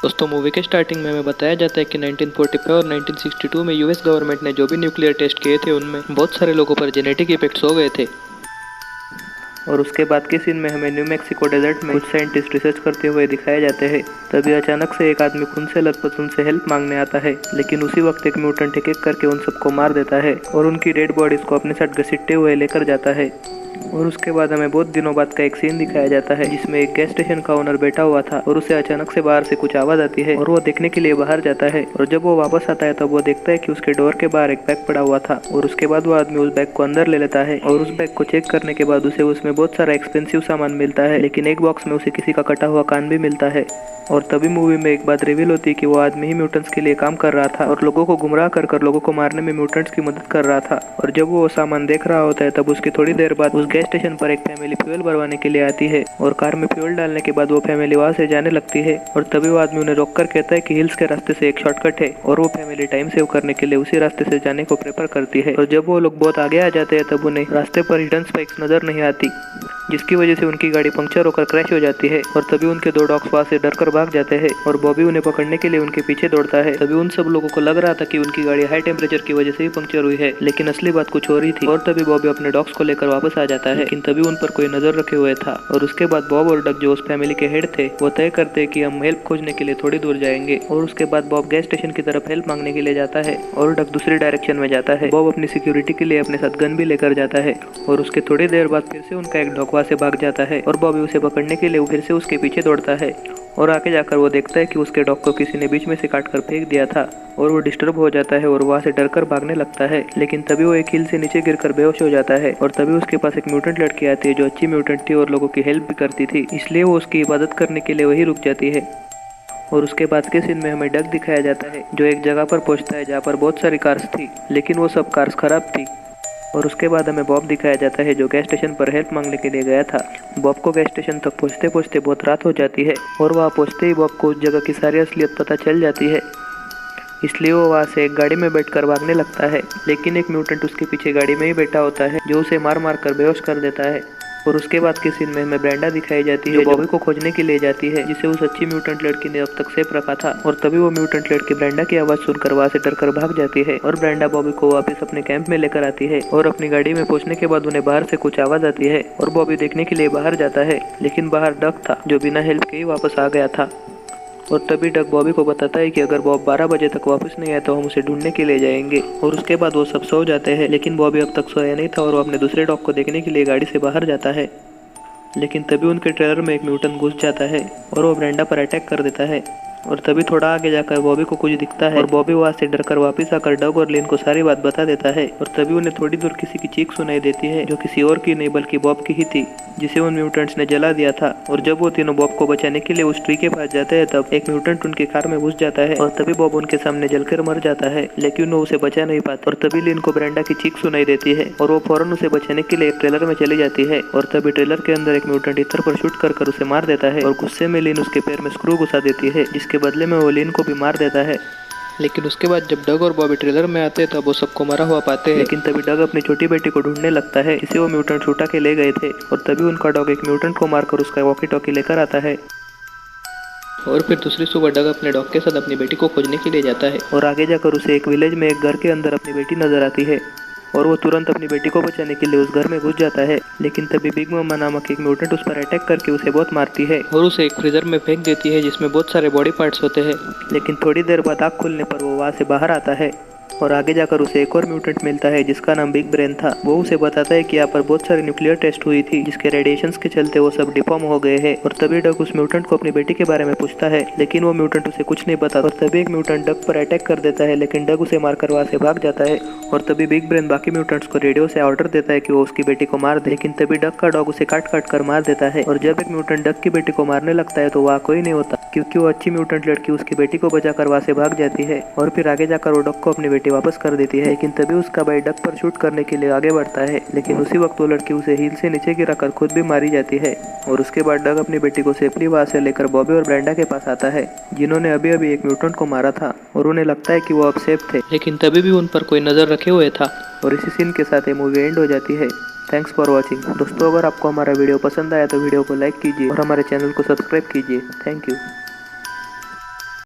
दोस्तों मूवी के स्टार्टिंग में हमें बताया जाता है कि 1945 और 1962 में यूएस गवर्नमेंट ने जो भी न्यूक्लियर टेस्ट किए थे उनमें बहुत सारे लोगों पर जेनेटिक इफेक्ट्स हो गए थे। और उसके बाद के सीन में हमें न्यू मैक्सिको डेजर्ट में कुछ साइंटिस्ट रिसर्च करते हुए दिखाए जाते हैं। तभी अचानक से एक आदमी खून से लथपथ उनसे हेल्प मांगने आता है, लेकिन उसी वक्त एक म्यूटेंट एक एक करके उन सबको मार देता है और उनकी डेड बॉडीज को अपने साथ घसीटते हुए लेकर जाता है। और उसके बाद हमें बहुत दिनों बाद का एक सीन दिखाया जाता है जिसमें एक गैस स्टेशन का ओनर बैठा हुआ था और उसे अचानक से बाहर से कुछ आवाज आती है और वो देखने के लिए बाहर जाता है। और जब वो वापस आता है तब वो देखता है कि उसके डोर के बाहर एक बैग पड़ा हुआ था। और उसके बाद वो आदमी उस बैग को अंदर ले लेता है और उस बैग को चेक करने के बाद उसे उसमें बहुत सारा एक्सपेंसिव सामान मिलता है, लेकिन एक बॉक्स में उसे किसी का कटा हुआ कान भी मिलता है। और तभी मूवी में एक बात रिवील होती है कि वो आदमी ही म्यूटेंट्स के लिए काम कर रहा था और लोगों को गुमराह कर लोगों को मारने में म्यूटेंट्स की मदद कर रहा था। और जब वो सामान देख रहा होता है तब उसकी थोड़ी देर बाद उस गैस स्टेशन पर एक फैमिली फ्यूल भरवाने के लिए आती है और कार में फ्यूल डालने के बाद वो फैमिली वहां से जाने लगती है। और तभी वो आदमी उन्हें रोककर कहता है कि हिल्स के रास्ते से एक शॉर्टकट है और वो फैमिली टाइम सेव करने के लिए उसी रास्ते से जाने को प्रेफर करती है। और जब वो लोग बहुत आगे आ जाते हैं तब उन्हें रास्ते पर हिडन स्पाइक्स नजर नहीं आती, जिसकी वजह से उनकी गाड़ी पंक्चर होकर क्रैश हो जाती है। और तभी उनके दो डॉग्स वहां से डरकर भाग जाते हैं और बॉबी उन्हें पकड़ने के लिए उनके पीछे दौड़ता है। तभी उन सब लोगों को लग रहा था कि उनकी गाड़ी हाई टेम्परेचर की वजह से ही पंक्चर हुई है, लेकिन असली बात कुछ और ही थी। और तभी बॉबी अपने डॉग्स को लेकर वापस आ जाता है, लेकिन तभी उन पर कोई नजर रखे हुए था। और उसके बाद बॉब और डक जो उस फैमिली के हेड थे वो तय करते हैं कि हम हेल्प खोजने के लिए थोड़ी दूर जाएंगे। और उसके बाद बॉब गैस स्टेशन की तरफ हेल्प मांगने के लिए जाता है और डक दूसरी डायरेक्शन में जाता है। बॉब अपनी सिक्योरिटी के लिए अपने साथ गन भी लेकर जाता है और उसके थोड़ी देर बाद फिर से उनका एक डॉग वहां से भाग जाता है और बॉबी उसे पकड़ने के लिए फिर से उसके पीछे दौड़ता है। और आगे जाकर वो देखता है कि उसके डॉग को किसी ने बीच में से काट कर फेंक दिया था और वो डिस्टर्ब हो जाता है और वहां से डरकर भागने लगता है। लेकिन तभी वो एक हिल से नीचे गिरकर बेहोश हो जाता है और तभी उसके पास एक म्यूटेंट लड़की आती है जो अच्छी म्यूटेंट थी और लोगों की हेल्प भी करती थी, इसलिए वो उसकी इबादत करने के लिए वहीं रुक जाती है। और उसके बाद के सीन में हमें डक दिखाया जाता है जो एक जगह पर पहुंचता है जहाँ पर बहुत सारी कार्स थी, लेकिन वो सब कार्स खराब थी। और उसके बाद हमें बॉब दिखाया जाता है जो गैस स्टेशन पर हेल्प मांगने के लिए गया था। बॉब को गैस स्टेशन तक पहुंचते पहुंचते बहुत रात हो जाती है और वहां पहुंचते ही बॉब को उस जगह की सारी असलियत पता चल जाती है, इसलिए वो वहां से एक गाड़ी में बैठकर भागने लगता है। लेकिन एक म्यूटेंट उसके पीछे गाड़ी में ही बैठा होता है जो उसे मार मार कर बेहोश कर देता है। और उसके बाद के सीन में हमें ब्रेंडा दिखाई जाती है जो बॉबी को खोजने के लिए जाती है जिसे उस अच्छी म्यूटेंट लड़की ने अब तक सेफ रखा था। और तभी वो म्यूटेंट लड़की ब्रेंडा की आवाज सुनकर वहां से डरकर भाग जाती है और ब्रेंडा बॉबी को वापस अपने कैंप में लेकर आती है। और अपनी गाड़ी में पहुंचने के बाद उन्हें बाहर से कुछ आवाज आती है और बॉबी देखने के लिए बाहर जाता है, लेकिन बाहर डक था जो बिना हेल्प के ही वापस आ गया था। और तभी डक बॉबी को बताता है कि अगर बॉब 12 बजे तक वापस नहीं आए तो हम उसे ढूंढने के लिए जाएंगे। और उसके बाद वो सब सो जाते हैं, लेकिन बॉबी अब तक सोया नहीं था और वो अपने दूसरे डॉग को देखने के लिए गाड़ी से बाहर जाता है। लेकिन तभी उनके ट्रेलर में एक म्यूटेंट घुस जाता है और वो ब्रेंडा पर अटैक कर देता है। और तभी थोड़ा आगे जाकर बॉबी को कुछ दिखता है और बॉबी वहां से डरकर वापस आकर डग और लिन को सारी बात बता देता है। और तभी उन्हें थोड़ी दूर किसी की चीख सुनाई देती है जो किसी और की नहीं बल्कि बॉब की ही थी, जिसे उन म्यूटेंट्स ने जला दिया था। और जब वो तीनों बॉब को बचाने के लिए उस ट्री के पास जाते हैं तब एक म्यूटेंट उनकी कार में घुस जाता है और तभी बॉब उनके सामने जलकर मर जाता है, लेकिन वो उसे बचा नहीं पाता। और तभी लिन को ब्रेंडा की चीख सुनाई देती है और वो फौरन उसे बचाने के लिए एक ट्रेलर में चली जाती है। और तभी ट्रेलर के अंदर एक म्यूटेंट इतर पर शूट कर उसे मार देता है और गुस्से में लिन उसके पैर में स्क्रू घुसा देती है, जिसके बदले में वो लिन को भी मार देता है। लेकिन उसके बाद जब डग और बॉबी ट्रेलर में आते हैं तब वो सबको मरा हुआ पाते हैं। लेकिन तभी डग अपनी छोटी बेटी को ढूंढने लगता है जिसे वो म्यूटेंट छुटा के ले गए थे। और तभी उनका डॉग एक म्यूटेंट को मारकर उसका वॉकी टॉकी लेकर आता है। और फिर दूसरी सुबह डग अपने डॉग के साथ अपनी बेटी को खोजने के लिए जाता है और आगे जाकर उसे एक विलेज में एक घर के अंदर अपनी बेटी नजर आती है और वो तुरंत अपनी बेटी को बचाने के लिए उस घर में घुस जाता है। लेकिन तभी बिग मम्मा नामक एक म्यूटेंट उस पर अटैक करके उसे बहुत मारती है और उसे एक फ्रीजर में फेंक देती है जिसमें बहुत सारे बॉडी पार्ट्स होते हैं। लेकिन थोड़ी देर बाद आँख खुलने पर वो वहाँ से बाहर आता है और आगे जाकर उसे एक और म्यूटेंट मिलता है जिसका नाम बिग ब्रेन था। वो उसे बताता है कि यहाँ पर बहुत सारी न्यूक्लियर टेस्ट हुई थी जिसके रेडिएशंस के चलते वो सब डिफॉर्म हो गए हैं। और तभी डक उस म्यूटेंट को अपनी बेटी के बारे में पूछता है, लेकिन वो म्यूटेंट उसे कुछ नहीं बताता। और तभी एक म्यूटेंट डक पर अटैक कर देता है, लेकिन डक उसे मारकर वहाँ से भाग जाता है। और तभी बिग ब्रेन बाकी म्यूटेंट्स को रेडियो से ऑर्डर देता है कि वो उसकी बेटी को मार दे, लेकिन तभी डक का डॉग उसे काट काट कर मार देता है। और जब एक म्यूटेंट डक की बेटी को मारने लगता है तो वहाँ कोई नहीं होता, क्योंकि वो अच्छी म्यूटेंट लड़की उसकी बेटी को बचाकर वहाँ से भाग जाती है। और फिर आगे जाकर वो डक को अपनी बेटी वापस कर देती है, लेकिन तभी उसका भाई डक पर शूट करने के लिए आगे बढ़ता है, लेकिन उसी वक्त वो लड़की उसे हील से नीचे गिराकर खुद भी मारी जाती है। और उसके बाद डक अपनी बेटी को सेफली वहाँ से लेकर बॉबी और ब्रेंडा के पास आता है जिन्होंने अभी अभी एक म्यूटेंट को मारा था और उन्हें लगता है कि वो अब सेफ थे, लेकिन तभी भी उन पर कोई नजर रखे हुए था। और इसी सीन के साथ ये मूवी एंड हो जाती है। Thanks for watching. दोस्तों, अगर आपको हमारा वीडियो पसंद आया तो वीडियो को लाइक कीजिए और हमारे चैनल को सब्सक्राइब कीजिए। Thank you.